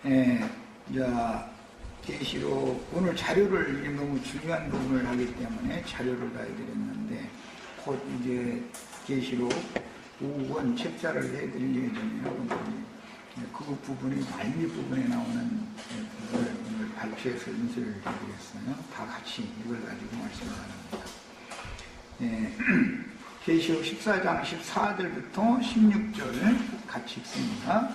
자, 계시록 오늘 자료를 너무 중요한 부분을 하기 때문에 자료를 다 해드렸는데 곧 이제 계시록 5권 책자를 해드릴 예정이에요. 그 부분이 말미 부분에 나오는 부분을 오늘 발표해서 인쇄를 해드리겠어요. 다 같이 이걸 가지고 말씀을 합니다. 계시록 14장 14절부터 16절 같이 읽습니다.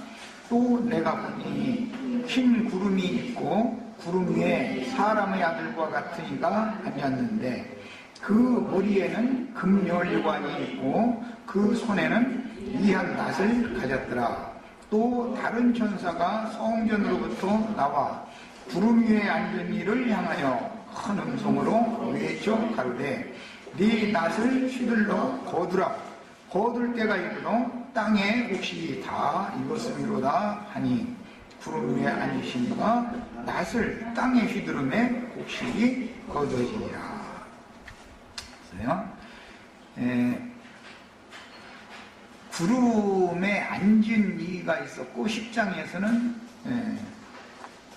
또 내가 보니 흰 구름이 있고 구름 위에 사람의 아들과 같은 이가 앉았는데 그 머리에는 금열관이 있고 그 손에는 이한 낫을 가졌더라. 또 다른 천사가 성전으로부터 나와 구름 위에 앉은 이를 향하여 큰 음성으로 외쳐 가로되 네 낫을 휘둘러 거두라. 거둘 때가 이르러 땅에 혹시 다 익었음이로다 하니 구름 위에 앉으신 이가 낫을 땅에 휘두르매 혹시 거두어지니라. 구름에 앉은 이가 있었고 10장에서는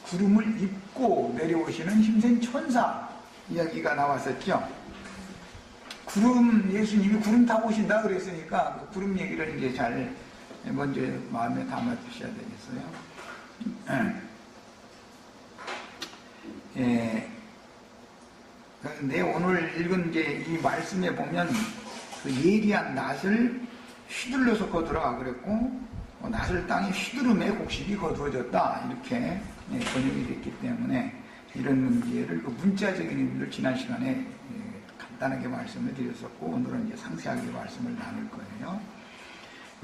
구름을 입고 내려오시는 힘센 천사 이야기가 나왔었죠. 구름, 예수님이 구름 타고 오신다 그랬으니까 그 구름 얘기를 이제 잘 먼저 마음에 담아 두셔야 되겠어요. 그런데 오늘 읽은 이제 이 말씀에 보면 그 예리한 낫을 휘둘러서 거두라 그랬고 낫을 땅에 휘두르매 곡식이 거두어졌다 이렇게 번역이 됐기 때문에 이런 문제를 그 문자적인 의미를 지난 시간에 간단하게 말씀을 드렸었고 오늘은 이제 상세하게 말씀을 나눌 거예요.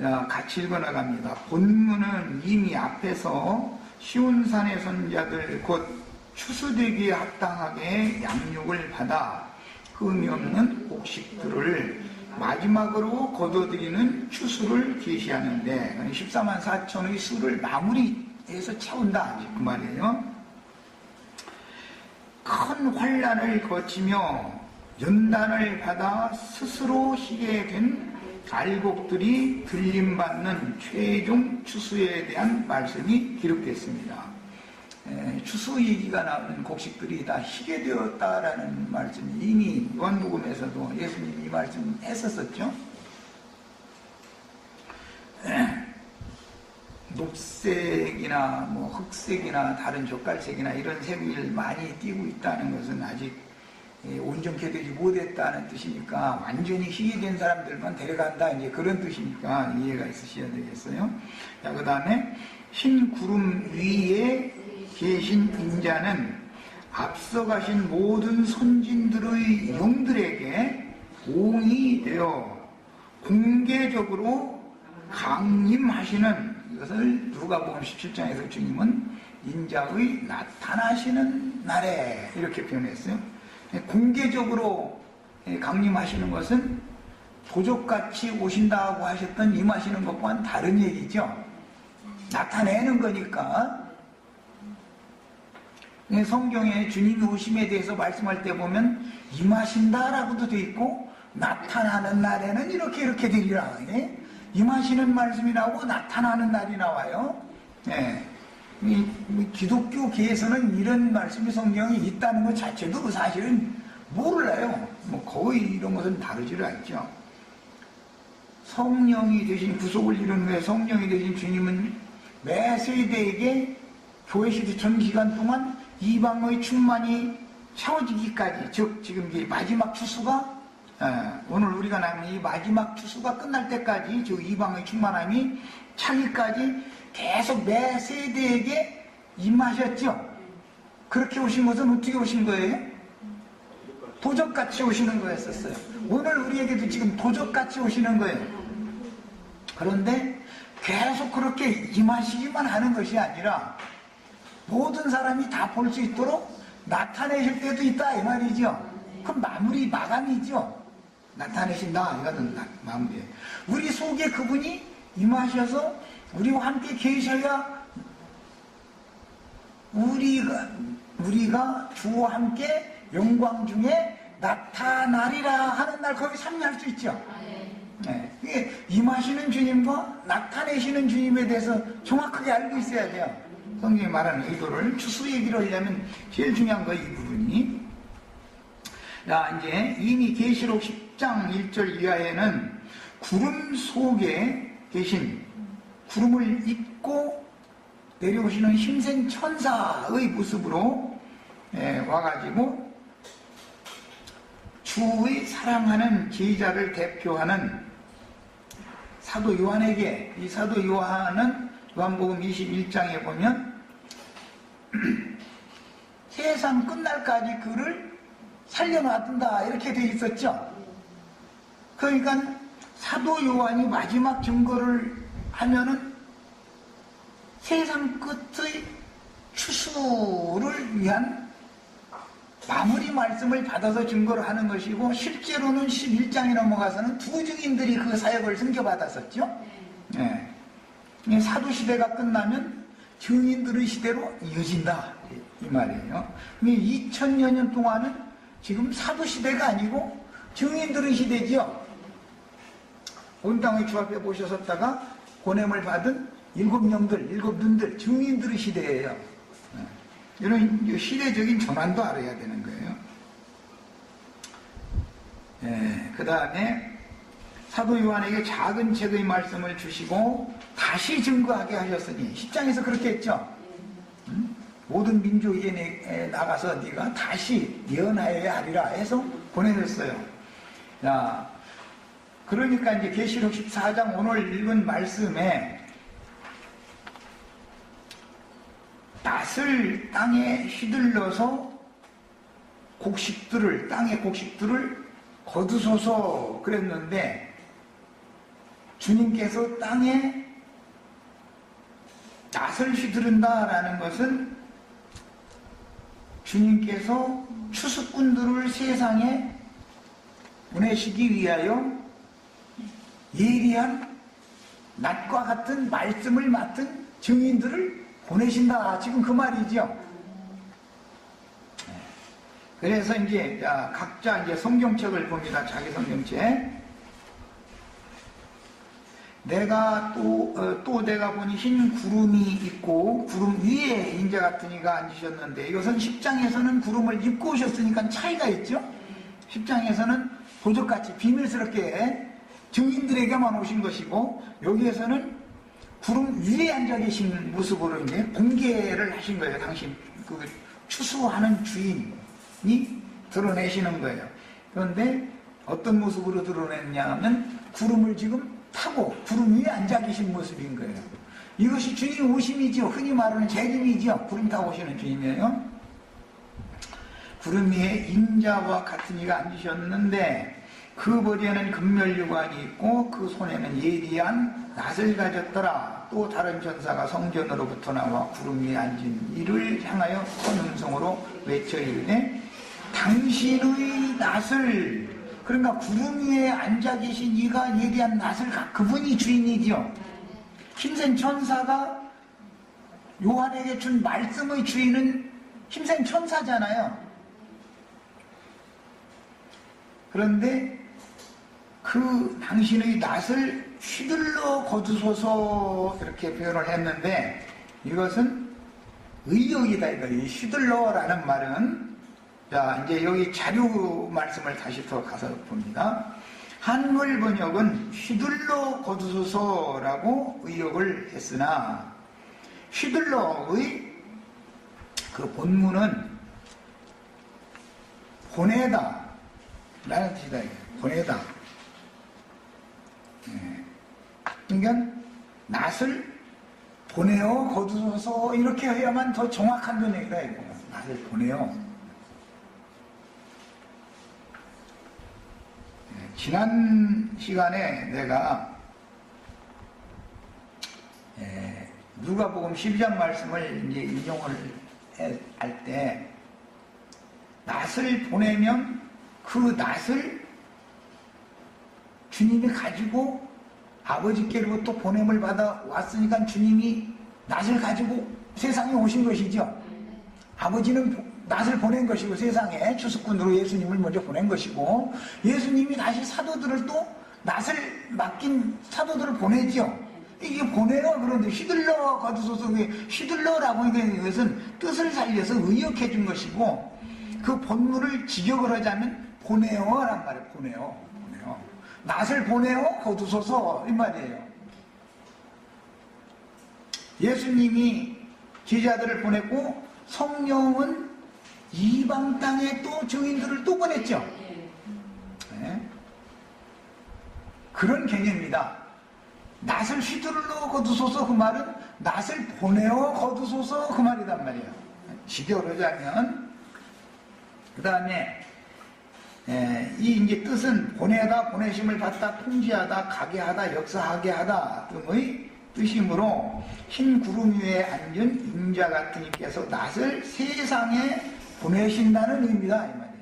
자, 같이 읽어나갑니다. 본문은 이미 앞에서 시온산의 선자들 곧 추수되기에 합당하게 양육을 받아 흠이 없는 곡식들을 마지막으로 거둬들이는 추수를 계시하는데 14만 4천의 수를 마무리해서 채운다 그 말이에요. 큰 환난을 거치며 연단을 받아 스스로 쉬게 된 알곡들이 들림받는 최종 추수에 대한 말씀이 기록됐습니다. 추수 얘기가 나오는 곡식들이 다 희게 되었다라는 말씀이 이미 요한복음에서도 예수님이 이 말씀 했었었죠. 녹색이나 뭐 흑색이나 다른 젓갈색이나 이런 색을 많이 띠고 있다는 것은 아직 온전케 되지 못했다는 뜻이니까 완전히 희게 된 사람들만 데려간다 이제 그런 뜻이니까 이해가 있으셔야 되겠어요. 자, 그 다음에 흰 구름 위에 계신 인자는 앞서가신 모든 선진들의 영들에게 공이 되어 공개적으로 강림하시는 이것을 누가복음 17장에서 주님은 인자의 나타나시는 날에 이렇게 표현했어요. 공개적으로 강림하시는 것은 도적같이 오신다고 하셨던 임하시는 것과는 다른 얘기죠. 나타내는 거니까. 성경에 주님의 오심에 대해서 말씀할 때 보면 임하신다라고도 돼 있고 나타나는 날에는 이렇게 되리라. 임하시는 말씀이 나오고 나타나는 날이 나와요. 기독교계에서는 이런 말씀이 성경에 있다는 것 자체도 사실은 몰라요. 거의 이런 것은 다루지를 않죠. 성령이 되신 구속을 이룬 후에 성령이 되신 주님은 매 세대에게 교회 시대 전 기간 동안 이방의 충만이 채워지기까지, 즉 지금 이 마지막 추수가 오늘 우리가 나눈 이 마지막 추수가 끝날 때까지 즉 이방의 충만함이 차기까지 계속 매 세대에게 임하셨죠. 그렇게 오신 것은 어떻게 오신 거예요? 도적같이 오시는 거였었어요. 오늘 우리에게도 지금 도적같이 오시는 거예요. 그런데 계속 그렇게 임하시기만 하는 것이 아니라 모든 사람이 다 볼 수 있도록 나타내실 때도 있다 이 말이죠. 그럼 마감이죠. 나타내신다 이거는 마무리예요. 우리 속에 그분이 임하셔서 우리와 함께 계셔야 우리가 주와 함께 영광 중에 나타나리라 하는 날 거기 참여할 수 있죠. 이게 임하시는 주님과 나타내시는 주님에 대해서 정확하게 알고 있어야 돼요. 성경이 말하는 의도를 추수 얘기를 하려면 제일 중요한 거 이 부분이. 자, 이제 이미 계시록 10장 1절 이하에는 구름 속에 계신 구름을 입고 내려오시는 힘센 천사의 모습으로 와가지고 주의 사랑하는 제자를 대표하는 사도 요한에게, 이 사도 요한은 요한복음 21장에 보면 세상 끝날까지 그를 살려놔둔다 이렇게 돼 있었죠. 그러니까 사도 요한이 마지막 증거를 하면은 세상 끝의 추수를 위한 마무리 말씀을 받아서 증거를 하는 것이고, 실제로는 11장에 넘어가서는 두 증인들이 그 사역을 승겨받았었죠. 사도 시대가 끝나면 증인들의 시대로 이어진다 이 말이에요. 2000여 년 동안은 지금 사도 시대가 아니고 증인들의 시대죠. 온 땅의 주 앞에 보셨었다가 고냄을 받은 일곱 영들, 일곱 눈들, 증인들의 시대예요. 이런 시대적인 전환도 알아야 되는 거예요. 그 다음에 사도 요한에게 작은 책의 말씀을 주시고 다시 증거하게 하셨으니, 10장에서 그렇게 했죠. 모든 민족에 나가서 네가 다시 예언하여야 하리라 해서 보내줬어요. 자, 그러니까 이제 계시록 14장 오늘 읽은 말씀에 낫을 땅에 휘둘러서 곡식들을, 땅의 곡식들을 거두소서 그랬는데, 주님께서 땅에 낫을 휘두른다라는 것은 주님께서 추수꾼들을 세상에 보내시기 위하여 예리한 낫과 같은 말씀을 맡은 증인들을 보내신다, 지금 그 말이죠. 그래서 이제 각자 이제 성경책을 봅니다. 자기 성경책. 내가 또 내가 보니 흰 구름이 있고 구름 위에 인자 같은 이가 앉으셨는데, 이것은 10장에서는 구름을 입고 오셨으니까 차이가 있죠. 10장에서는 도적같이 비밀스럽게 증인들에게만 오신 것이고, 여기에서는 구름 위에 앉아 계신 모습으로 이제 공개를 하신 거예요. 당신 그 추수하는 주인이 드러내시는 거예요. 그런데 어떤 모습으로 드러냈냐면 구름을 지금 타고 구름 위에 앉아 계신 모습인 거예요. 이것이 주님 오심이죠. 흔히 말하는 재림이죠. 구름 타고 오시는 주님이에요. 구름 위에 인자와 같은 이가 앉으셨는데 그 머리에는 금멸유관이 있고 그 손에는 예리한 낫을 가졌더라. 또 다른 전사가 성전으로부터 나와 구름 위에 앉은 이를 향하여 큰 음성으로 외쳐 이르되 당신의 낫을, 그러니까 구름 위에 앉아 계신 이가 예리한 낫을 그분이 주인이죠. 힘센 천사가 요한에게 준 말씀의 주인은 힘센 천사잖아요. 그런데 그 당신의 낫을 휘둘러 거두소서 이렇게 표현을 했는데, 이것은 의역이다 이거예요. 휘둘러라는 말은, 자 이제 여기 자료 말씀을 다시 더 가서 봅니다. 한글 번역은 휘둘러 거두소서라고 의역을 했으나 휘둘러의 그 본문은 보내다 라는 뜻이다. 보내다. 그러니까 낫을 보내어 거두소서 이렇게 해야만 더 정확한 번역이다 이거. 낫을 보내어. 지난 시간에 내가 누가복음 12장 말씀을 이제 인용을 할 때 낫을 보내면 그 낫을 주님이 가지고 아버지께로부터 보냄을 받아 왔으니까 주님이 낫을 가지고 세상에 오신 것이죠. 아버지는 낫을 보낸 것이고 세상에 추수꾼으로 예수님을 먼저 보낸 것이고, 예수님이 다시 사도들을 또 낫을 맡긴 사도들을 보내죠. 이게 보내요. 그런데 휘둘러 거두소서, 휘둘러라고 하는 것은 뜻을 살려서 의역해 준 것이고, 그 본문을 직역을 하자면 보내요란 말이에요. 보내요. 낫을 보내요 거두소서 이 말이에요. 예수님이 제자들을 보냈고 성령은 이방 땅에 또 증인들을 또 보냈죠. 네. 그런 개념입니다. 낫을 휘둘러 거두소서 그 말은 낫을 보내어 거두소서 그 말이란 말이에요. 직역을 하자면. 그 다음에 이 이제 뜻은 보내다, 보내심을 받다, 통지하다, 가게 하다, 역사하게 하다 등의 뜻이므로 흰 구름 위에 앉은 인자 같은 이께서 낫을 세상에 보내신다는 의미다 이 말이에요.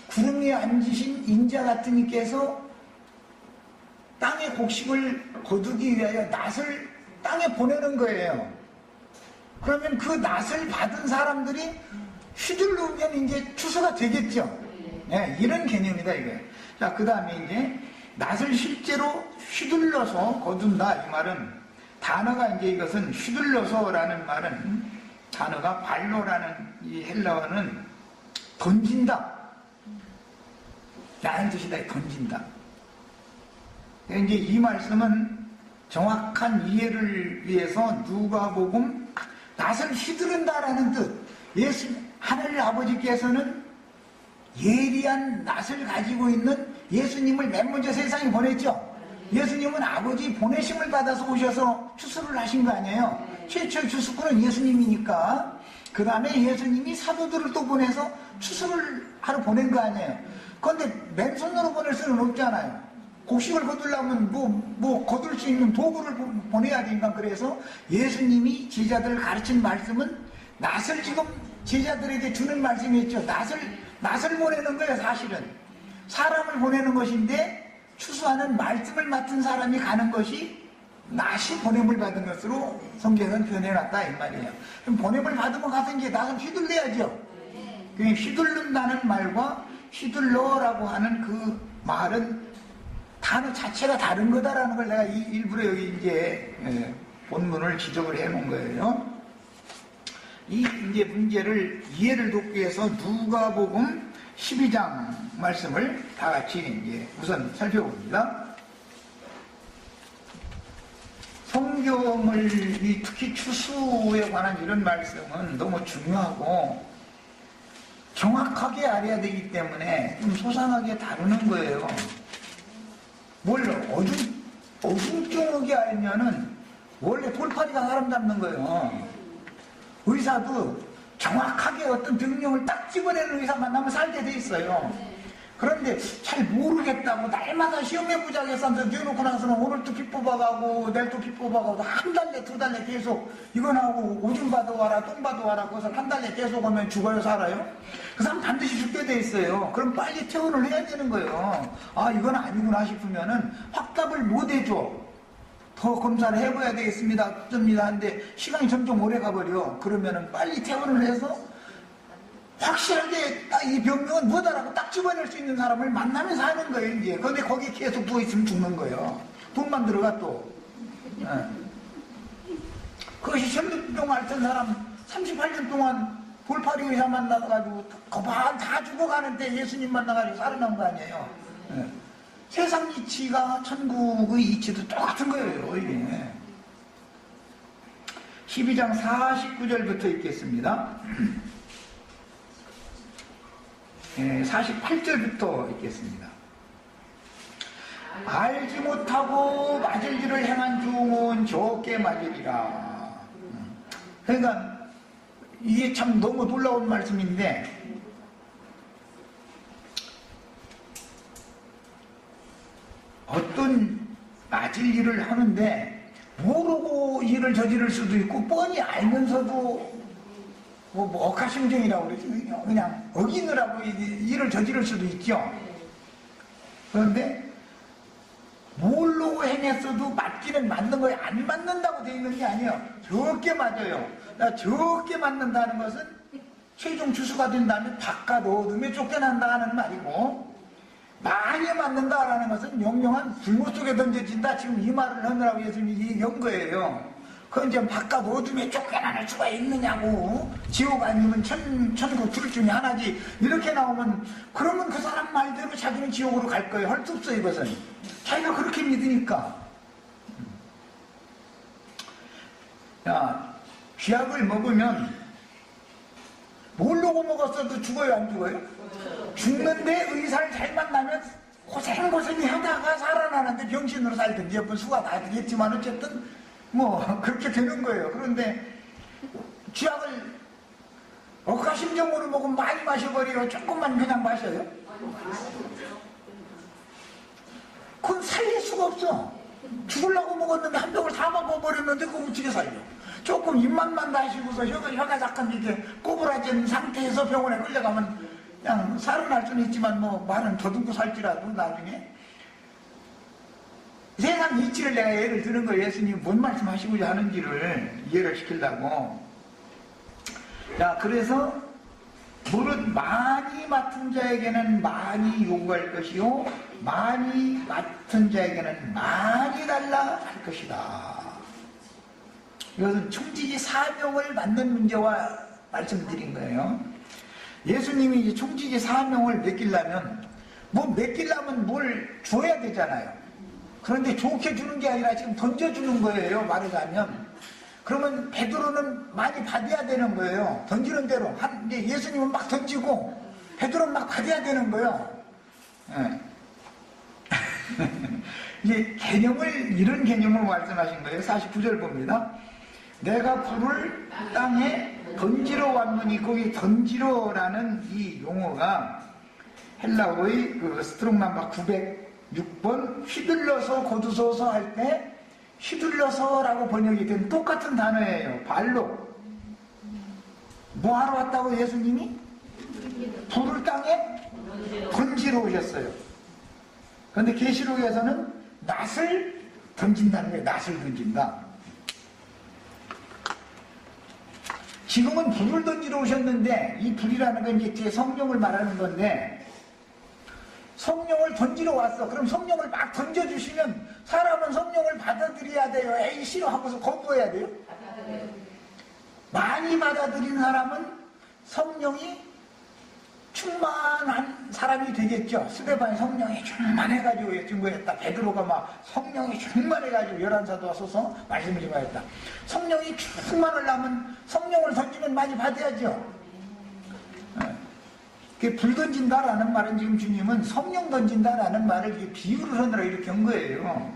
구름 위에 앉으신 인자 같은 이께서 땅의 곡식을 거두기 위하여 낫을 땅에 보내는 거예요. 그러면 그 낫을 받은 사람들이 휘둘르면 이제 추수가 되겠죠. 네, 이런 개념이다 이거예요. 자, 그 다음에 이제 낫을 실제로 휘둘러서 거둔다 이 말은 단어가 이제 이것은 휘둘러서라는 말은 단어가 발로라는 이 헬라어는 던진다 라는 뜻이다. 던진다. 이제 이 말씀은 정확한 이해를 위해서 누가복음 낫을 휘두른다라는 뜻. 하늘 아버지께서는 예리한 낫을 가지고 있는 예수님을 맨 먼저 세상에 보냈죠. 예수님은 아버지 보내심을 받아서 오셔서 추수를 하신 거 아니에요. 최초의 추수꾼은 예수님이니까. 그 다음에 예수님이 사도들을 또 보내서 추수를 하러 보낸 거 아니에요. 그런데 맨손으로 보낼 수는 없잖아요. 곡식을 거두려면 뭐 거둘 수 있는 도구를 보내야 되니까. 그래서 예수님이 제자들을 가르친 말씀은 낫을 지금 제자들에게 주는 말씀이었죠. 낫을 보내는 거예요. 사실은 사람을 보내는 것인데 추수하는 말씀을 맡은 사람이 가는 것이 낫이 보냄을 받은 것으로 성경은 표현해놨다 이 말이에요. 그럼 보냄을 받으면 가서 이제 낫을 휘둘러야죠. 휘둘른다는 말과 휘둘러라고 하는 그 말은 단어 자체가 다른 거다라는 걸 내가 일부러 여기 이제 본문을 지적을 해 놓은 거예요. 이 이제 문제를 이해를 돕기 위해서 누가복음 12장 말씀을 다 같이 이제 우선 살펴봅니다. 성경을 특히 추수에 관한 이런 말씀은 너무 중요하고 정확하게 알아야 되기 때문에 좀 소상하게 다루는 거예요. 뭘 어중쩡하게 알면은 원래 돌팔이가 사람 잡는 거예요. 의사도 정확하게 어떤 병명을 딱 집어내는 의사 만나면 살게 돼 있어요. 그런데 잘 모르겠다고 날마다 시험해보자고 해서 넣어놓고 나서는 오늘도 피 뽑아가고 내일도 피 뽑아가고 한 달에 두 달에 계속 이거 나오고 오줌 받아와라 똥 받아와라 그것을 한 달에 계속 하면 죽어요 살아요? 그 사람 반드시 죽게 돼 있어요. 그럼 빨리 퇴원을 해야 되는 거예요. 아 이건 아니구나 싶으면은 확답을 못 해줘. 더 검사를 해봐야 되겠습니다. 어쩝니다. 한데 시간이 점점 오래 가버려. 그러면은 빨리 퇴원을 해서 확실하게 딱 이 병명은 뭐다라고 딱 집어낼 수 있는 사람을 만나면서 하는 거예요, 이제. 근데 거기 계속 누워있으면 죽는 거예요. 돈만 들어가 또. 그것이 전립병 앓던 사람 38년 동안 돌팔이 의사 만나가지고 거반 다 죽어가는데 예수님 만나가지고 살아난 거 아니에요. 세상 이치가 천국의 이치도 똑같은 거예요, 이게. 12장 49절부터 읽겠습니다. 48절부터 읽겠습니다. 알지 못하고 맞을 일을 행한 종은 적게 맞으리라. 그러니까 이게 참 너무 놀라운 말씀인데 어떤 맞을 일을 하는데 모르고 일을 저지를 수도 있고 뻔히 알면서도 뭐 억하심정이라고 그러지 그냥 어기느라고 일을 저지를 수도 있죠. 그런데 모르고 행했어도 맞기는 맞는 거예요. 안 맞는다고 되어 있는 게 아니에요. 적게 맞아요. 적게 맞는다는 것은 최종 추수가 된 다음에 바깥 어둠에 쫓겨난다는 말이고 많이 맞는다라는 것은 영영한 불못 속에 던져진다. 지금 이 말을 하느라고 예수님이 얘기한 거예요. 그 이제 바깥 어둠에 쫓겨나는 수가 있느냐고. 지옥 아니면 천국 둘 중에 하나지. 이렇게 나오면 그러면 그 사람 말대로 자기는 지옥으로 갈 거예요. 할 수 없어 이것은. 자기가 그렇게 믿으니까. 야, 쥐약을 먹으면 모르고 먹었어도 죽어요 안 죽어요? 죽는데 의사를 잘 만나면 고생고생히 하다가 살아나는데 병신으로 살든지 옆은 수가 다 되겠지만 어쨌든 뭐 그렇게 되는 거예요. 그런데 쥐약을 억하심정으로 먹으면 많이 마셔버려요. 조금만 그냥 마셔요? 그건 살릴 수가 없어. 죽으려고 먹었는데 한 병을 다 먹어버렸는데 그거 어떻게 살려? 조금 입맛만 다시고서 혀가 잠깐 이렇게 꼬부라진 상태에서 병원에 끌려가면 그냥 살아날 수는 있지만 뭐 말은 더듬고 살지라도 나중에. 세상 이치를 내가 예를 드는 거예요. 예수님이 뭔 말씀하시고자 하는지를 이해를 시키려고. 자, 그래서 무릇 많이 맡은 자에게는 많이 요구할 것이요 많이 맡은 자에게는 많이 달라 할 것이다. 이것은 총지기 사명을 받는 문제와 말씀드린 거예요. 예수님이 이제 총지기 사명을 맡기려면 맡기려면 뭘 줘야 되잖아요. 그런데 좋게 주는 게 아니라 지금 던져주는 거예요. 말하자면. 그러면 베드로는 많이 받아야 되는 거예요. 던지는 대로. 이제 예수님은 막 던지고 베드로는 막 받아야 되는 거예요. 네. 이제 이런 개념을 말씀하신 거예요. 49절 봅니다. 내가 불을 땅에 던지러 왔느니, 거기 던지러라는 이 용어가 헬라어의 그 스트롱 넘버 906번 휘둘러서 거두소서 할 때 휘둘러서라고 번역이 된 똑같은 단어예요. 발로. 뭐 하러 왔다고 예수님이? 불을 땅에 던지러 오셨어요. 그런데 계시록에서는 낫을 던진다는 거예요. 낫을 던진다. 지금은 불을 던지러 오셨는데 이 불이라는 건 이제 뒤에 성령을 말하는 건데 성령을 던지러 왔어. 그럼 성령을 막 던져주시면 사람은 성령을 받아들여야 돼요. 에이 싫어하고서 거부해야 돼요. 많이 받아들인 사람은 성령이 충만한 사람이 되겠죠. 스데반이 성령이 충만해가지고 증거했다. 베드로가 막 성령이 충만해가지고 11사도 와서서 말씀을 좀 하였다. 성령이 충만하려면 성령을 던지면 많이 받아야죠. 불 던진다라는 말은 지금 주님은 성령 던진다라는 말을 비유를 하느라 이렇게 한 거예요.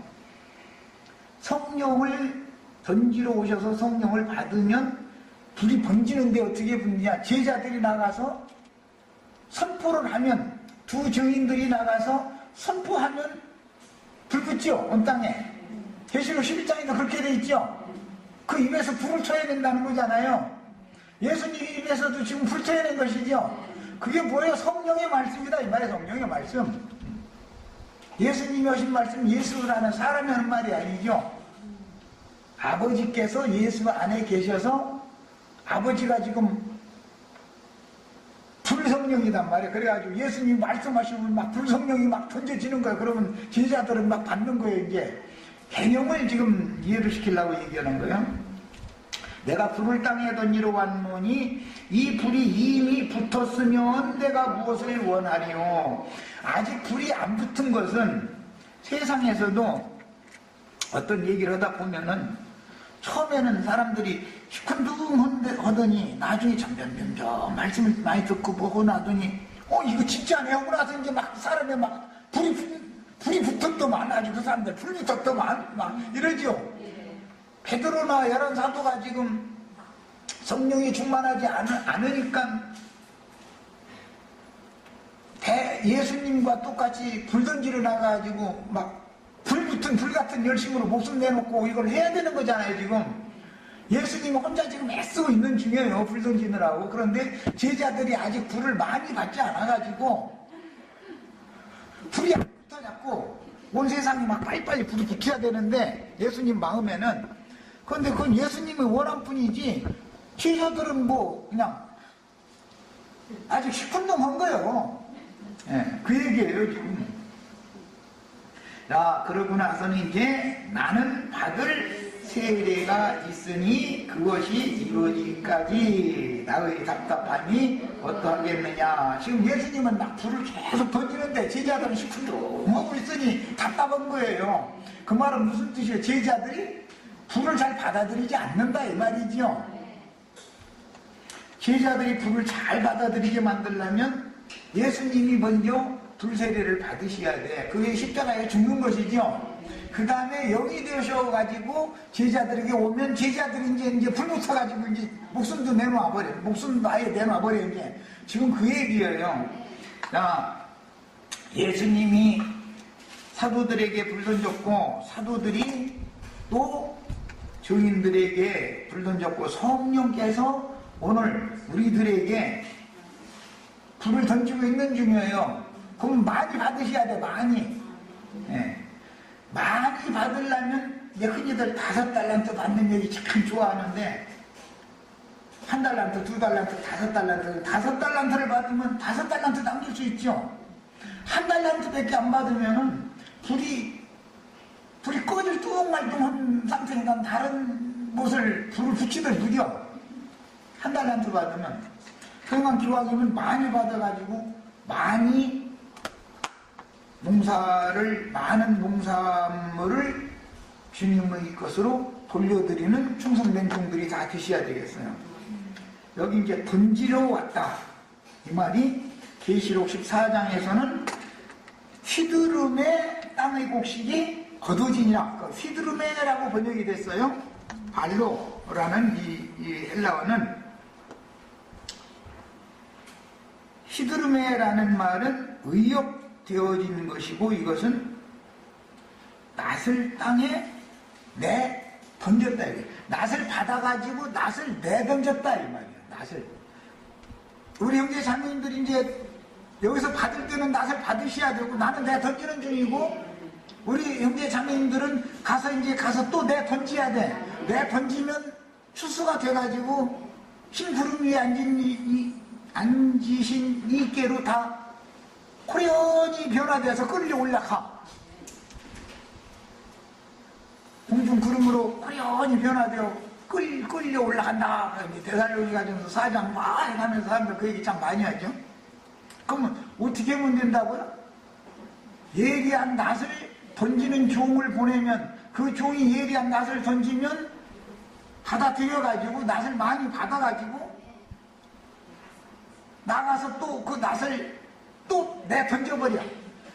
성령을 던지러 오셔서 성령을 받으면 불이 번지는데 어떻게 번지냐. 제자들이 나가서 선포를 하면 두 증인들이 나가서 선포하면 불 붙죠. 온 땅에. 계시록 11장에도 그렇게 돼 있죠. 그 입에서 불을 쳐야된다는 거잖아요. 예수님 입에서도 지금 불 쳐야된 것이죠. 그게 뭐예요? 성령의 말씀이다 이 말이에요. 성령의 말씀. 예수님이 하신 말씀, 예수라는 사람이 하는 말이 아니죠. 아버지께서 예수 안에 계셔서 아버지가 지금 불성령이단 말이에요. 그래가지고 예수님이 말씀하시면 막 불성령이 막 던져지는 거예요. 그러면 제자들은 막 받는 거예요. 이제 개념을 지금 이해를 시키려고 얘기하는 거예요. 내가 불을 땅에 던지러 왔노니 이 불이 이미 붙었으면 내가 무엇을 원하리요. 아직 불이 안 붙은 것은 세상에서도 어떤 얘기를 하다 보면은 처음에는 사람들이 시큰둥하더니 나중에 점점 말씀을 많이 듣고 보고 나더니 이거 진짜 안 하고 나서 이제 막 사람에 막 불이 붙었더만 아주 그 사람들 불 붙었더만 막 이러죠. 베드로나 11사도가 지금 성령이 충만하지 않으니까 예수님과 똑같이 불 던지러 나가가지고 막 불 같은 열심으로 목숨 내놓고 이걸 해야 되는 거잖아요. 지금 예수님은 혼자 지금 애쓰고 있는 중이에요. 불 던지느라고. 그런데 제자들이 아직 불을 많이 받지 않아가지고 불이 안 붙어잡고 온 세상이 막 빨리빨리 불이 붙어야 되는데 예수님 마음에는. 그런데 그건 예수님의 원한뿐이지 제자들은 뭐 그냥 아직 시큰둥한 거예요. 그 얘기예요 지금. 자, 그러고 나서는 이제 나는 받을 세례가 있으니 그것이 이루어지기까지 나의 답답함이 어떠하겠느냐. 지금 예수님은 막 불을 계속 던지는데 제자들은 시큰둥하고 있으니 답답한 거예요. 그 말은 무슨 뜻이에요? 제자들이 불을 잘 받아들이지 않는다 이 말이죠. 제자들이 불을 잘 받아들이게 만들려면 예수님이 먼저 불세례를 받으셔야 돼. 그게 십자가에 죽는 것이죠. 그 다음에 영이 되셔가지고 제자들에게 오면 제자들이 이제 불 붙어가지고 이제 목숨도 내놓아버려. 목숨도 아예 내놔버려. 이제 지금 그 얘기예요. 자, 예수님이 사도들에게 불 던졌고 사도들이 또 증인들에게 불 던졌고 성령께서 오늘 우리들에게 불을 던지고 있는 중이에요. 그럼 많이 받으셔야 돼. 많이. 예. 많이 받으려면 이제 흔히들 5달란트 받는 얘기 참 좋아하는데 1달란트, 2달란트, 5달란트 5달란트를 받으면 5달란트 남길 수 있죠. 1달란트밖에 안 받으면은 불이 꺼질 뚱말뚱한 상태니까 다른 못을 불을 붙이들 누려. 1달란트 받으면 그러면 기왕이면 많이 받아가지고 많이 많은 농산물을 주님의 것으로 돌려드리는 충성된 종들이 다 되셔야 되겠어요. 여기 이제 던지러 왔다 이 말이 계시록 14장에서는 휘두름의 땅의 곡식이 거두지니라. 휘두름에라고 번역이 됐어요. 발로라는 이 헬라어는 휘두름에라는 말은 의역되어진 것이고 이것은 낫을 땅에 내 던졌다. 낫을 받아가지고 낫을 내 던졌다 이 말이에요. 낫을. 우리 형제 자매님들이 이제 여기서 받을 때는 낫을 받으셔야 되고 나는 내 던지는 중이고 우리 형제 자매님들은 가서 또 내 던져야 돼. 내 던지면 추수가 돼가지고 흰 구름 위에 앉으신 이께로 다 호련히 변화돼서 끌려 올라가. 공중 구름으로 호련히 변화되어 끌려 올라간다. 데살로니가 전서 4장 막 해가면서 사람들 그 얘기 참 많이 하죠. 그러면 어떻게 하면 된다고요? 예리한 낫을 던지는 종을 보내면 그 종이 예리한 낫을 던지면 받아들여가지고 낫을 많이 받아가지고 나가서 또 그 낫을 또 내 던져버려.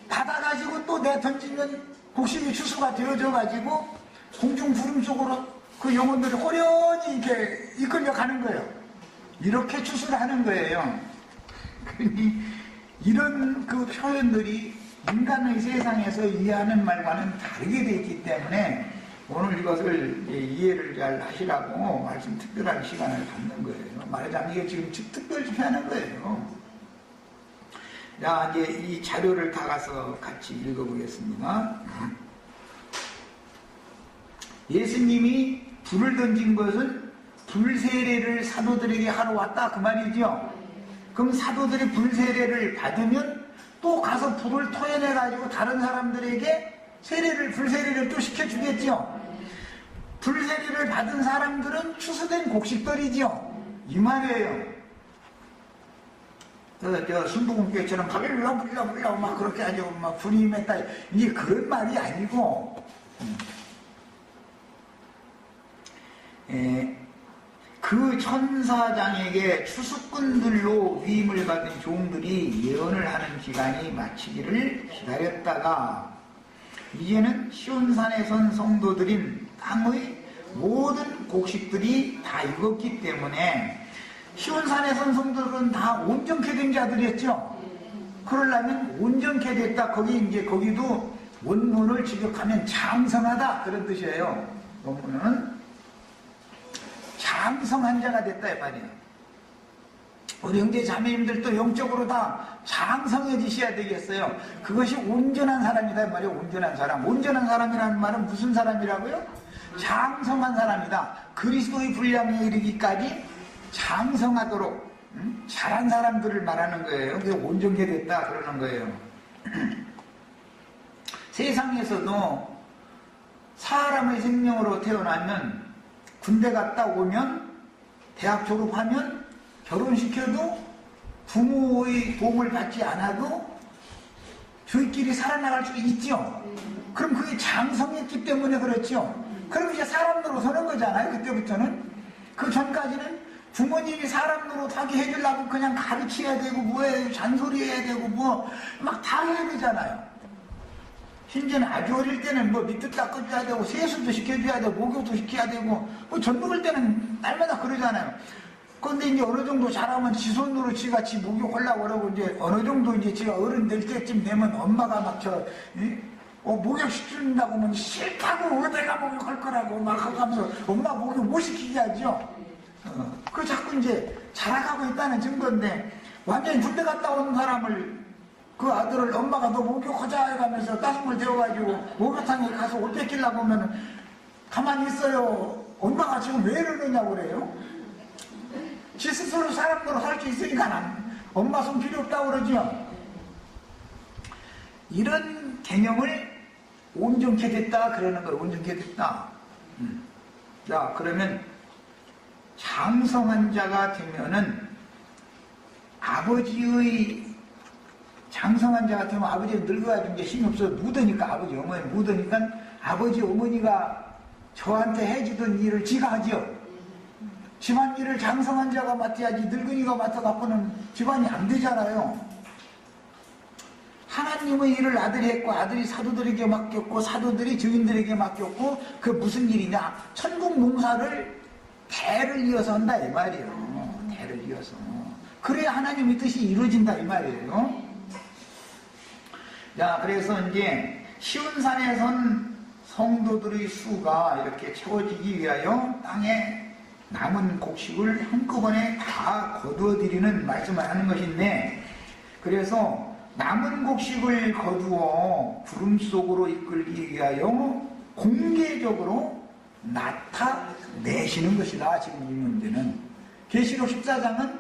받아가지고 또 내 던지면 곡식이 추수가 되어져가지고 공중 구름 속으로 그 영혼들이 호련히 이렇게 이끌려 가는 거예요. 이렇게 추수를 하는 거예요. 그러니 이런 그 표현들이 인간의 세상에서 이해하는 말과는 다르게 되어 있기 때문에 오늘 이것을 이해를 잘 하시라고 말씀 특별한 시간을 갖는 거예요. 말하자면 이게 지금 특별 집회하는 거예요. 자, 이제 이 자료를 다 가서 같이 읽어보겠습니다. 예수님이 불을 던진 것은 불세례를 사도들에게 하러 왔다 그 말이죠. 그럼 사도들이 불세례를 받으면 또 가서 불을 토해내가지고 다른 사람들에게 불세례를 또 시켜주겠죠. 불세례를 받은 사람들은 추수된 곡식들이죠. 이 말이에요. 순두공교회처럼 불러 막 그렇게 하죠. 막 불이 임했다. 이게 그런 말이 아니고 그 천사장에게 추수꾼들로 위임을 받은 종들이 예언을 하는 기간이 마치기를 기다렸다가 이제는 시온산에 선 성도들인 땅의 모든 곡식들이 다 익었기 때문에 시온산에 선 성도들은 다 온전케 된 자들이었죠. 그러려면 온전케 됐다. 거기도 원문을 직역하면 장성하다 그런 뜻이에요. 원문은 장성한 자가 됐다 이 말이에요. 우리 형제 자매님들도 영적으로 다 장성해지셔야 되겠어요. 그것이 온전한 사람이다 이 말이에요. 온전한 사람. 온전한 사람이라는 말은 무슨 사람이라고요? 장성한 사람이다. 그리스도의 분량에 이르기까지 장성하도록 잘한 사람들을 말하는 거예요. 그게 온전케 됐다 그러는 거예요. 세상에서도 사람의 생명으로 태어나면 군대 갔다 오면 대학 졸업하면 결혼시켜도 부모의 도움을 받지 않아도 저희끼리 살아나갈 수 있죠. 그럼 그게 장성했기 때문에 그렇죠. 그럼 이제 사람 노릇하는 거잖아요. 그때부터는. 그 전까지는 부모님이 사람 노릇하게 해주려고 그냥 가르쳐야 되고 뭐해 잔소리해야 되고 뭐 막 다 해야 되잖아요. 심지어는 아주 어릴 때는 뭐 밑도 닦아줘야 되고 세수도 시켜줘야 되고 목욕도 시켜야 되고 뭐 젊을 때는 날마다 그러잖아요. 근데 이제 어느 정도 자라면 지 손으로 지가 지 목욕하려고 그러고 이제 어느 정도 이제 지가 어른 될 때쯤 되면 엄마가 막 목욕 시킨다고 하면 싫다고 어디가 목욕할 거라고 막 하면서 엄마 목욕 못 시키게 하죠. 그 자꾸 이제 자라가고 있다는 증거인데 완전히 군대 갔다 온 사람을 그 아들을 엄마가 너 목욕하자 해가면서 따뜻물 데워가지고 목욕탕에 가서 옷 뺏기려고 하면 가만히 있어요. 엄마가 지금 왜 이러느냐고 그래요. 지 스스로 사람으로 할 수 있으니까 엄마 손 필요 없다고 그러죠. 이런 개념을 온전케 됐다 그러는 거예요. 온전케 됐다. 자, 그러면 장성한 자가 되면은 장성한 자 같으면 아버지가 늙어가지고 이제 힘이 없어서 묻으니까 아버지 어머니 묻으니까 아버지 어머니가 저한테 해주던 일을 지가 하죠. 집안일을 장성한 자가 맡아야지 늙은이가 맡아갖고는 집안이 안 되잖아요. 하나님의 일을 아들이 했고 아들이 사도들에게 맡겼고 사도들이 증인들에게 맡겼고 그 무슨 일이냐 천국 농사를 대를 이어서 한다 이 말이에요. 대를 이어서 그래야 하나님의 뜻이 이루어진다 이 말이에요. 자, 그래서 이제 시온산에 선 성도들의 수가 이렇게 채워지기 위하여 땅에 남은 곡식을 한꺼번에 다 거두어드리는 말씀을 하는 것인데, 그래서 남은 곡식을 거두어 구름 속으로 이끌기 위하여 공개적으로 나타내시는 것이다. 지금 이 문제는 계시록 14장은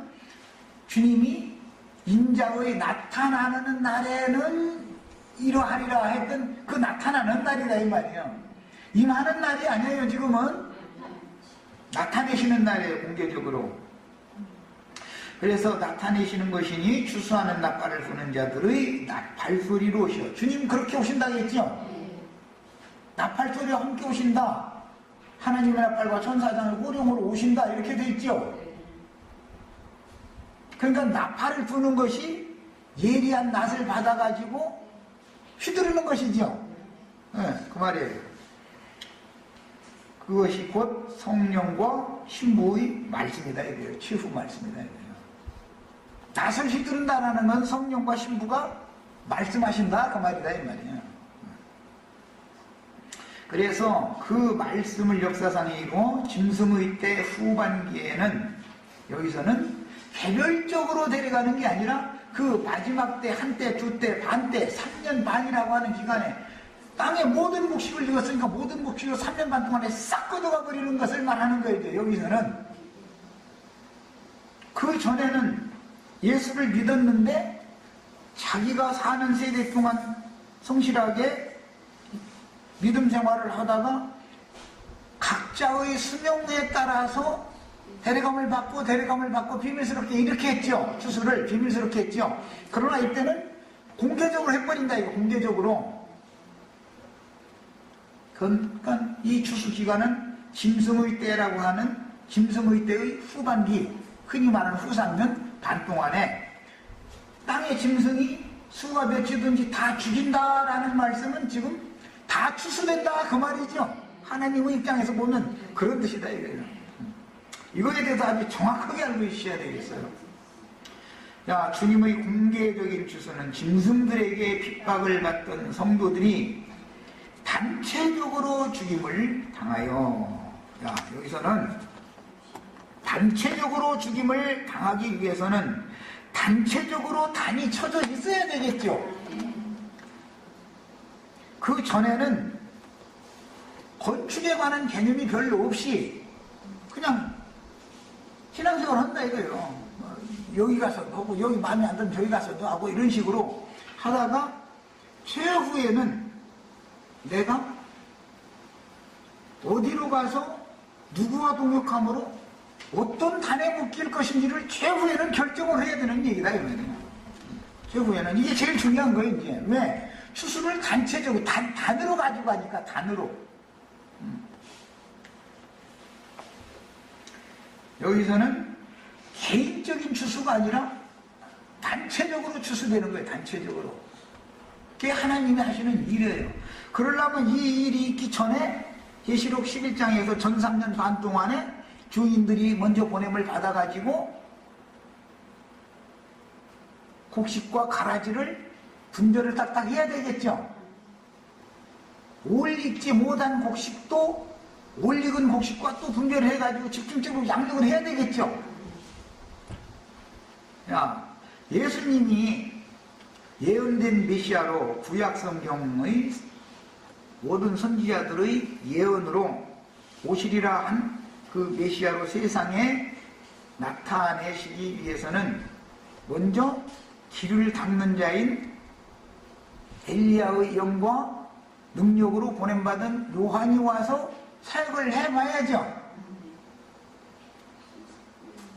주님이 인자의 나타나는 날에는 이러하리라 했던 그 나타나는 날이다 이 말이에요. 임하는 날이 아니에요. 지금은 나타내시는 날이에요. 공개적으로. 그래서 나타내시는 것이니 추수하는 나팔을 부는 자들의 나팔소리로 오시오. 주님 그렇게 오신다고 했죠. 나팔소리와 함께 오신다. 하나님의 나팔과 천사장을 호령으로 오신다 이렇게 돼 있죠. 그러니까 나팔을 부는 것이 예리한 낫을 받아가지고 휘두르는 것이죠. 네, 그 말이에요. 그것이 곧 성령과 신부의 말씀이다 이거예요. 치후 말씀이다 이거예요. 낫을 휘두른다는 건 성령과 신부가 말씀하신다 그 말이다 이 말이에요. 그래서 그 말씀을 역사상에 이루어 짐승의 때 후반기에는 여기서는 개별적으로 데려가는 게 아니라 그 마지막 때, 한 때, 두 때, 반 때, 3년 반이라고 하는 기간에 땅에 모든 곡식을 익었으니까 모든 곡식을 3년 반 동안에 싹 걷어가 버리는 것을 말하는 거예요. 여기서는 그 전에는 예수를 믿었는데 자기가 사는 세대 동안 성실하게 믿음 생활을 하다가 각자의 수명에 따라서 데려감을 받고 비밀스럽게 이렇게 했죠. 추수를 비밀스럽게 했죠. 그러나 이때는 공개적으로 해버린다 이거 공개적으로. 그러니까 이 추수 기간은 짐승의 때라고 하는 짐승의 때의 후반기, 흔히 말하는 후상년 반 동안에 땅의 짐승이 수가 몇이든지 다 죽인다라는 말씀은 지금 다 추수된다 그 말이죠. 하나님의 입장에서 보면 그런 뜻이다 이거예요. 이거에 대해서 아주 정확하게 알고 있어야 되겠어요. 야, 주님의 공개적인 추수는 짐승들에게 핍박을 받던 성도들이 단체적으로 죽임을 당하여, 야, 여기서는 단체적으로 죽임을 당하기 위해서는 단체적으로 단이 쳐져 있어야 되겠죠. 그 전에는 건축에 관한 개념이 별로 없이 그냥 신앙생활 한다 이거예요. 여기 가서도 하고 여기 마음에 안 들면 저기 가서도 하고 이런 식으로 하다가 최후에는 내가 어디로 가서 누구와 동역함으로 어떤 단에 묶일 것인지를 최후에는 결정을 해야 되는 얘기다 이거예요. 최후에는 이게 제일 중요한 거예요. 이제 왜? 추수를 단체적으로 단으로 가지고 가니까 단으로. 여기서는 개인적인 추수가 아니라 단체적으로 추수되는 거예요. 단체적으로. 그게 하나님이 하시는 일이에요. 그러려면 이 일이 있기 전에 계시록 11장에서 전 3년 반 동안에 주인들이 먼저 보냄을 받아가지고 곡식과 가라지를 분별을 딱딱 해야 되겠죠. 올 익지 못한 곡식도 올 익은 곡식과 또 분별을 해가지고 집중적으로 양육을 해야 되겠죠. 예수님이 예언된 메시아로 구약성경의 모든 선지자들의 예언으로 오시리라 한 그 메시아로 세상에 나타내시기 위해서는 먼저 길을 닦는 자인 엘리야의 영과 능력으로 보냄받은 요한이 와서 사역을 해봐야죠.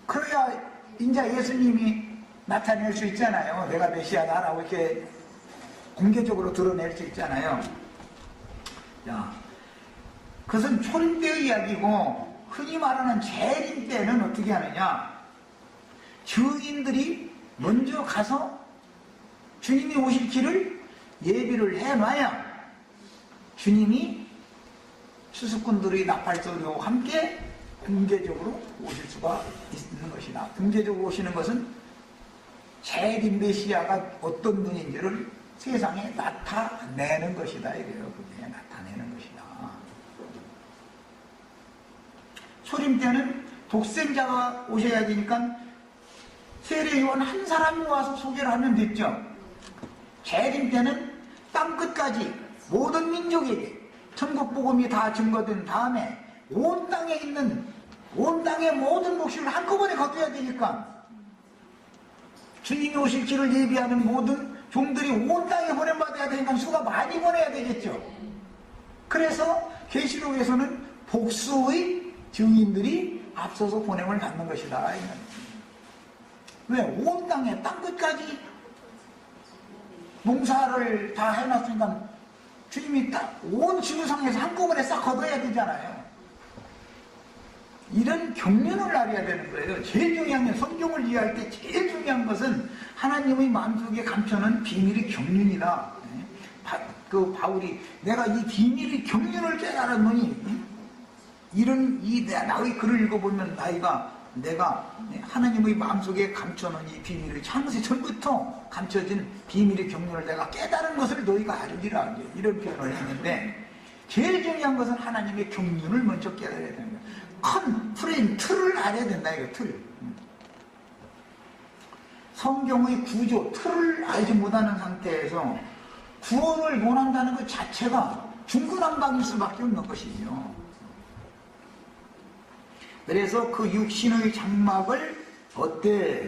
그래야 이제 예수님이 나타낼 수 있잖아요. 내가 메시아다라고 이렇게 공개적으로 드러낼 수 있잖아요. 그것은 초림 때의 이야기고, 흔히 말하는 재림 때는 어떻게 하느냐, 증인들이 먼저 가서 주님이 오실 길을 예비를 해놔야 주님이 추수꾼들의 나팔소리와 함께 공개적으로 오실 수가 있는 것이다. 공개적으로 오시는 것은 재림 메시아가 어떤 분인지를 세상에 나타내는 것이다 이래요. 그게 나타내는 것이다. 초림 때는 독생자가 오셔야 되니까 세례요한 한 사람이 와서 소개를 하면 됐죠. 재림 때는 땅끝까지 모든 민족에게 천국 복음이 다 증거된 다음에 온 땅에 있는 온 땅의 모든 목숨을 한꺼번에 거둬야 되니까 주님이 오실 길을 예비하는 모든 종들이 온 땅에 보냄받아야 되니까 수가 많이 보내야 되겠죠. 그래서 계시록에서는 복수의 증인들이 앞서서 보냄을 받는 것이다. 왜? 온 땅에 땅끝까지 농사를 다 해놨으니까 주님이 딱 온 지구상에서 한꺼번에 싹 거둬야 되잖아요. 이런 경륜을 알아야 되는 거예요. 제일 중요한 건, 성경을 이해할 때 제일 중요한 것은 하나님의 마음속에 감춰놓은 비밀의 경륜이다. 바울이 내가 이 비밀의 경륜을 깨달았노니, 나의 글을 읽어보면 내가 하나님의 마음속에 감춰놓은 이 비밀을 창세 전부터 감춰진 비밀의 경륜을 내가 깨달은 것을 너희가 알으리라, 이런 표현을 했는데, 제일 중요한 것은 하나님의 경륜을 먼저 깨달아야 되는 거예요. 큰 프레임, 틀을 알아야 된다, 이거 틀. 성경의 구조, 틀을 알지 못하는 상태에서 구원을 원한다는 것 자체가 중구난방일 수밖에 없는 것이죠. 그래서 그 육신의 장막을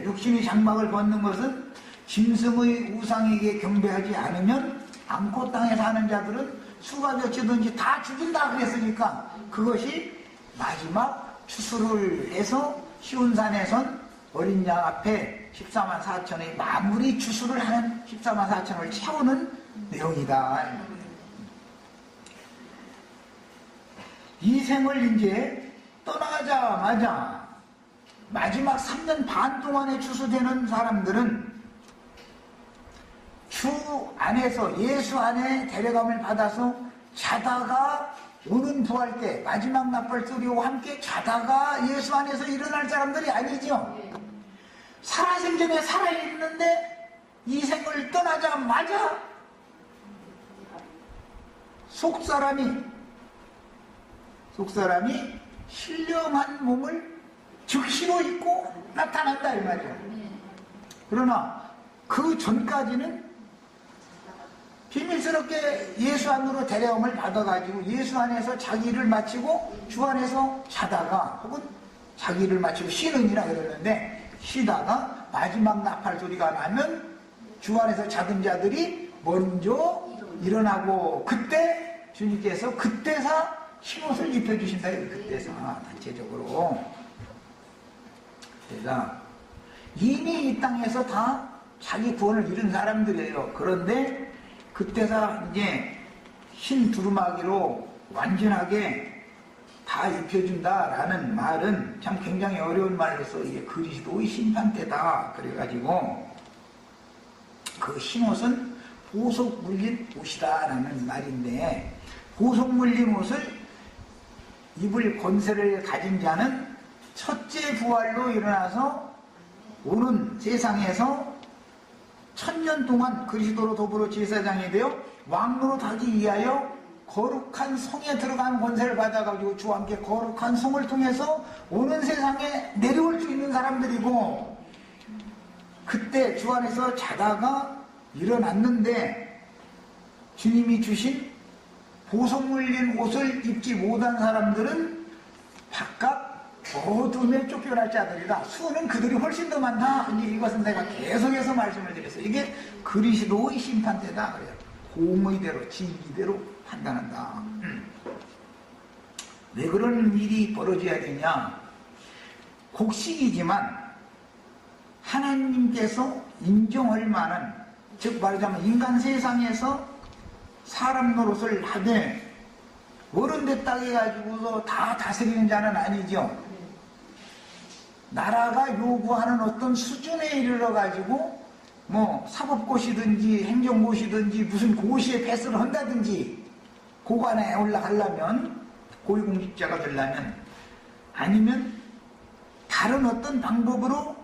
육신의 장막을 벗는 것은 짐승의 우상에게 경배하지 않으면 암코 땅에 사는 자들은 수가 몇이든지 다 죽인다 그랬으니까, 그것이 마지막 추수를 해서 시온산에 선 어린 양 앞에 14만 4천의 마무리 추수를 하는 14만 4천을 채우는 내용이다. 이 생을 이제 떠나자마자 마지막 3년 반 동안에 추수되는 사람들은 주 안에서, 예수 안에 데려감을 받아서 자다가 오는 부활 때 마지막 나팔 소리와 함께 자다가 예수 안에서 일어날 사람들이 아니죠. 살아생전에 살아있는데 이 생을 떠나자마자 속사람이 신령한 몸을 즉시로 입고 나타난다 이 말이야. 그러나 그 전까지는 비밀스럽게 예수 안으로 데려옴을 받아가지고 예수 안에서 자기를 마치고 주 안에서 자다가, 혹은 자기를 마치고 쉬는이라 그러는데, 쉬다가 마지막 나팔 소리가 나면 주 안에서 자던 자들이 먼저 일어나고, 그때 주님께서 그때사 흰옷을 입혀주신다. 그때사 단체적으로. 그때사 이미 이 땅에서 다 자기 구원을 이룬 사람들이에요. 그런데 그때사 이제 흰 두루마기로 완전하게 다 입혀준다라는 말은 참 굉장히 어려운 말로서 이게 그리스도의 심판 때다. 그래가지고 그 흰옷은 보석 물린 옷이다라는 말인데, 보석 물린 옷을 입을 권세를 가진 자는 첫째 부활로 일어나서 오는 세상에서 1000년 동안 그리스도로 더불어 제사장이 되어 왕으로 가기 위하여 거룩한 성에 들어간 권세를 받아가지고 주와 함께 거룩한 성을 통해서 오는 세상에 내려올 수 있는 사람들이고, 그때 주 안에서 자다가 일어났는데 주님이 주신 보석 물린 옷을 입지 못한 사람들은 바깥 어둠에 쫓겨날 자들이다. 수는 그들이 훨씬 더 많다. 이것은 내가 계속해서 말씀을 드렸어요. 이게 그리스도의 심판 때다. 그래요. 공의대로 진리대로 판단한다. 왜 그런 일이 벌어져야 되냐? 곡식이지만 하나님께서 인정할 만한, 즉 말하자면 인간 세상에서 사람 노릇을 하되 어른됐다 해가지고서 다 다스리는 자는 아니죠. 나라가 요구하는 어떤 수준에 이르러가지고 뭐 사법고시든지 행정고시든지 무슨 고시에 패스를 한다든지 고관에 올라가려면, 고위공직자가 되려면, 아니면 다른 어떤 방법으로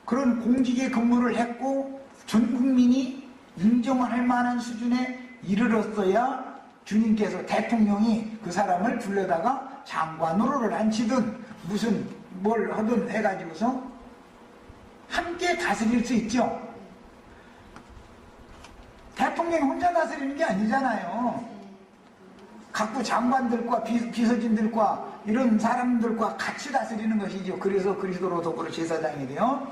그런 공직에 근무를 했고 전 국민이 인정할 만한 수준에 이르렀어야 주님께서, 대통령이 그 사람을 불러다가 장관으로를 앉히든 무슨 뭘 하든 해가지고서 함께 다스릴 수 있죠. 대통령이 혼자 다스리는 게 아니잖아요. 각부 장관들과 비서진들과 이런 사람들과 같이 다스리는 것이죠. 그래서 그리스도로 더불어 제사장이 되어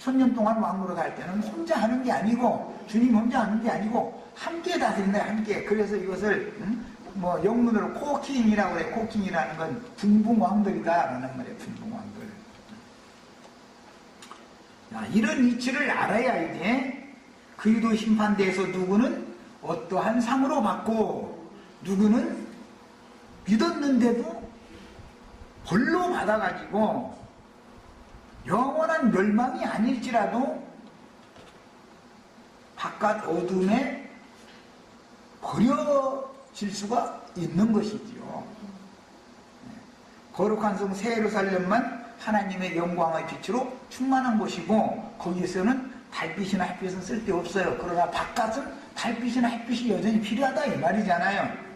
1000년 동안 왕으로 갈 때는 혼자 하는 게 아니고, 주님 혼자 하는 게 아니고 함께 다스린다. 함께. 그래서 이것을 뭐 영문으로 코킹이라고 해요. 코킹이라는 건 분봉왕들이다 라는 말이에요. 분봉왕들. 이런 이치를 알아야 이제 그리스도 심판대에서 누구는 어떠한 상으로 받고, 누구는 믿었는데도 벌로 받아가지고 영원한 멸망이 아닐지라도 바깥 어둠에 버려질 수가 있는 것이지요. 거룩한 성 새 예루살렘만 하나님의 영광의 빛으로 충만한 곳이고, 거기에서는 달빛이나 햇빛은 쓸데없어요. 그러나 바깥은 달빛이나 햇빛이 여전히 필요하다 이 말이잖아요.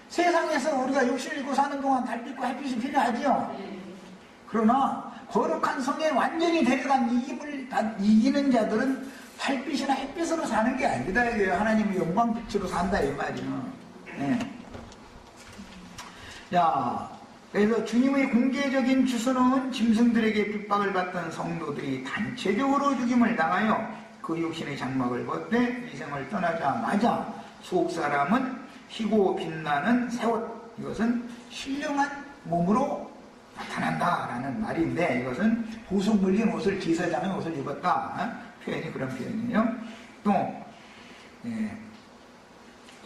세상에서 우리가 욕심을 잃고 사는 동안 달빛과 햇빛이 필요하죠. 그러나 거룩한 성에 완전히 데려간 이기는 자들은 달빛이나 햇빛으로 사는 게 아니다. 하나님의 영광빛으로 산다 이 말이에요. 네. 자, 그래서 주님의 공개적인 주소는 짐승들에게 핍박을 받던 성도들이 단체적으로 죽임을 당하여 그 육신의 장막을 벗되 이생을 떠나자마자 속사람은 희고 빛나는 새옷, 이것은 신령한 몸으로 나타난다라는 말인데, 이것은 보석 물린 옷을, 제사장의 옷을 입었다. 표현이 그런 표현이에요. 또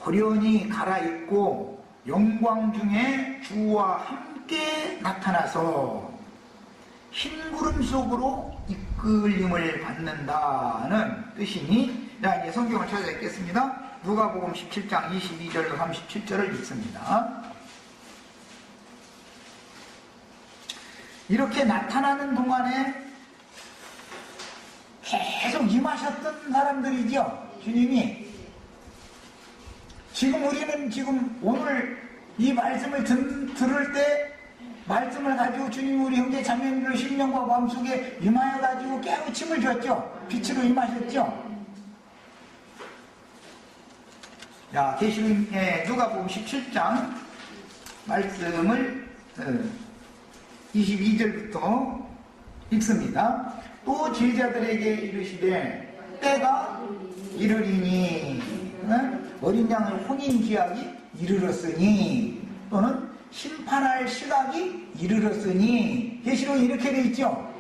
호련히 갈아입고 영광 중에 주와 함께 나타나서 흰 구름 속으로 이끌림을 받는다는 뜻이니, 자, 이제 성경을 찾아 읽겠습니다. 누가복음 17장 22절로 37절을 읽습니다. 이렇게 나타나는 동안에 계속 임하셨던 사람들이죠. 주님이. 지금 우리는 지금 오늘 이 말씀을 들을 때 말씀을 가지고 주님 우리 형제 자매님들 심령과 마음속에 임하여 가지고 깨우침을 줬죠. 빛으로 임하셨죠. 자, 누가복음 17장 말씀을 22절부터 읽습니다. 또 제자들에게 이르시되 때가 이르리니 어린 양의 혼인기약이 이르렀으니 또는 심판할 시각이 이르렀으니 계시록에 이렇게 되어 있죠.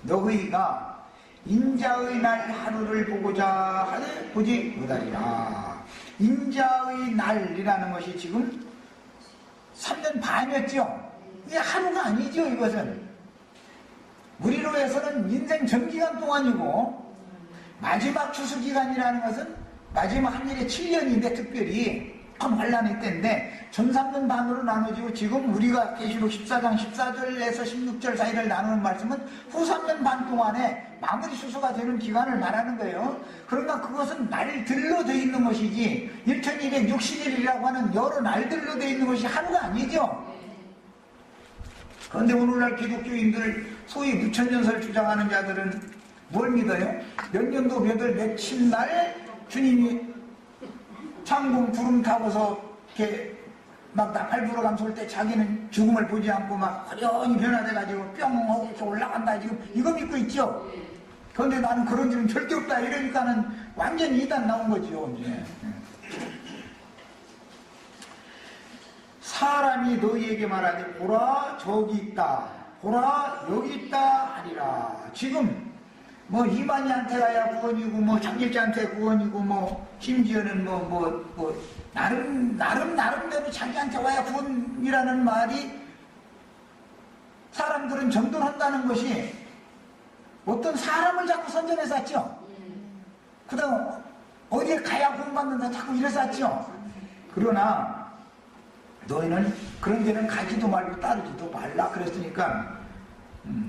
너희가 인자의 날 하루를 보고자 하되 보지 못하리라. 인자의 날이라는 것이 지금 3년 반이었죠. 이게 하루가 아니죠. 이것은 우리로 해서는 인생 전 기간 동안이고, 마지막 추수기간이라는 것은 마지막 한 일에 7년인데 특별히 큰 환란의 때인데 전 3년 반으로 나눠지고, 지금 우리가 계시록 14장 14절에서 16절 사이를 나누는 말씀은 후 3년 반 동안에 마무리 추수가 되는 기간을 말하는 거예요. 그러니까 그것은 날들로 되어 있는 것이지 1260일이라고 하는 여러 날들로 되어 있는 것이 하루가 아니죠. 그런데 오늘날 기독교인들, 소위 무천년설 주장하는 자들은 뭘 믿어요? 몇 년도 몇월 며칠 날 주님이 창공 구름 타고서 이렇게 막 나팔 불어 감솔 때 자기는 죽음을 보지 않고 막 화려히 변화돼가지고 뿅 하고 이렇게 올라간다, 지금 이거 믿고 있죠? 그런데 나는 그런 줄은 절대 없다 이러니까는 완전히 이단 나온 거죠. 이제 사람이 너희에게 말하되 보라 저기 있다, 보라 여기 있다 하리라. 지금 뭐 이만희한테 가야 구원이고, 뭐 장길자한테 구원이고, 뭐 심지어는 나름대로 자기한테 와야 구원이라는 말이, 사람들은 전도한다는 것이 어떤 사람을 자꾸 선전해서 왔죠. 그 다음 어디에 가야 구원받는다 자꾸 이래서 왔죠. 그러나 너희는 그런 데는 가지도 말고 따르지도 말라 그랬으니까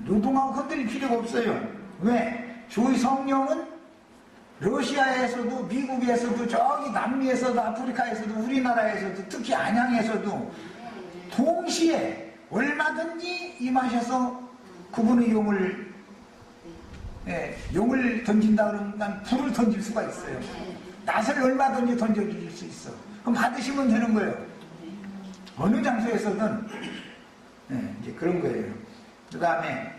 요동하고 건드릴 필요가 없어요. 왜? 주의 성령은 러시아에서도, 미국에서도, 저기 남미에서도, 아프리카에서도, 우리나라에서도, 특히 안양에서도 동시에 얼마든지 임하셔서 그분의 용을 던진다 그러면 불을 던질 수가 있어요. 낫을 얼마든지 던져줄 수 있어. 그럼 받으시면 되는 거예요. 어느 장소에서든. 이제 그런 거예요. 그 다음에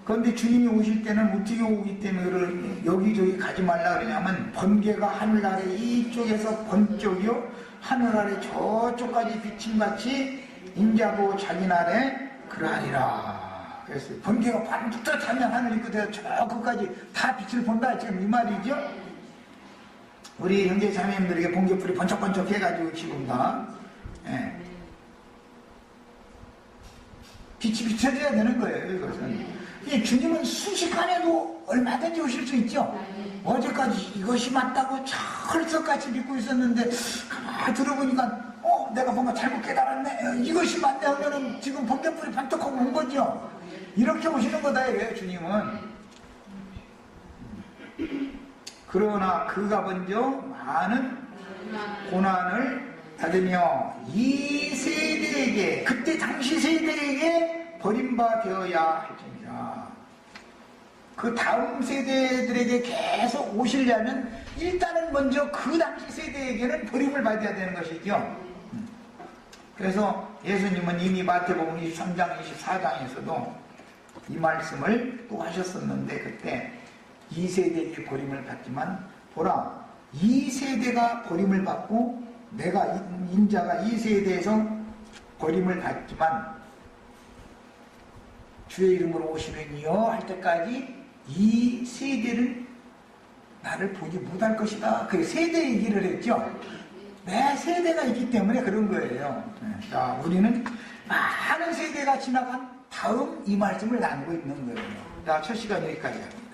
그런데 주님이 오실 때는 어떻게 오기 때문에 여기저기 가지 말라 그러냐면, 번개가 하늘 아래 이쪽에서 번쩍이요 하늘 아래 저쪽까지 비침같이 인자고 자기 날에 그러하리라. 그래서 번개가 반부터 타면 하늘이 끝에서 저 끝까지 다 빛을 본다, 지금 이 말이죠. 우리 형제 자매님들에게 번개불이 번쩍번쩍 해가지고 지금 다 빛이 비춰져야 되는 거예요. 이것은 주님은 순식간에도 얼마든지 오실 수 있죠. 어제까지 이것이 맞다고 철석같이 믿고 있었는데 가만히 들어보니까 내가 뭔가 잘못 깨달았네, 이것이 맞네 하면은 지금 번개불이 반짝하고 온 거죠. 이렇게 오시는 거다 이거예요. 주님은. 그러나 그가 먼저 많은 고난을 받으며 이 세대에게, 그때 당시 세대에게 버림받아야 할지니라. 그 다음 세대들에게 계속 오시려면 일단은 먼저 그 당시 세대에게는 버림을 받아야 되는 것이죠. 그래서 예수님은 이미 마태복음 23장 24장에서도 이 말씀을 또 하셨었는데, 그때 이 세대에게 버림을 받지만 보라, 이 세대가 버림을 받고 내가 인자가 이 세대에서 버림을 받지만 주의 이름으로 오시느니요 할 때까지 이 세대는 나를 보지 못할 것이다. 그 세대 얘기를 했죠. 매 세대가 있기 때문에 그런 거예요. 자, 우리는 많은 세대가 지나간 다음 이 말씀을 나누고 있는 거예요. 자, 첫 시간 여기까지 합니다.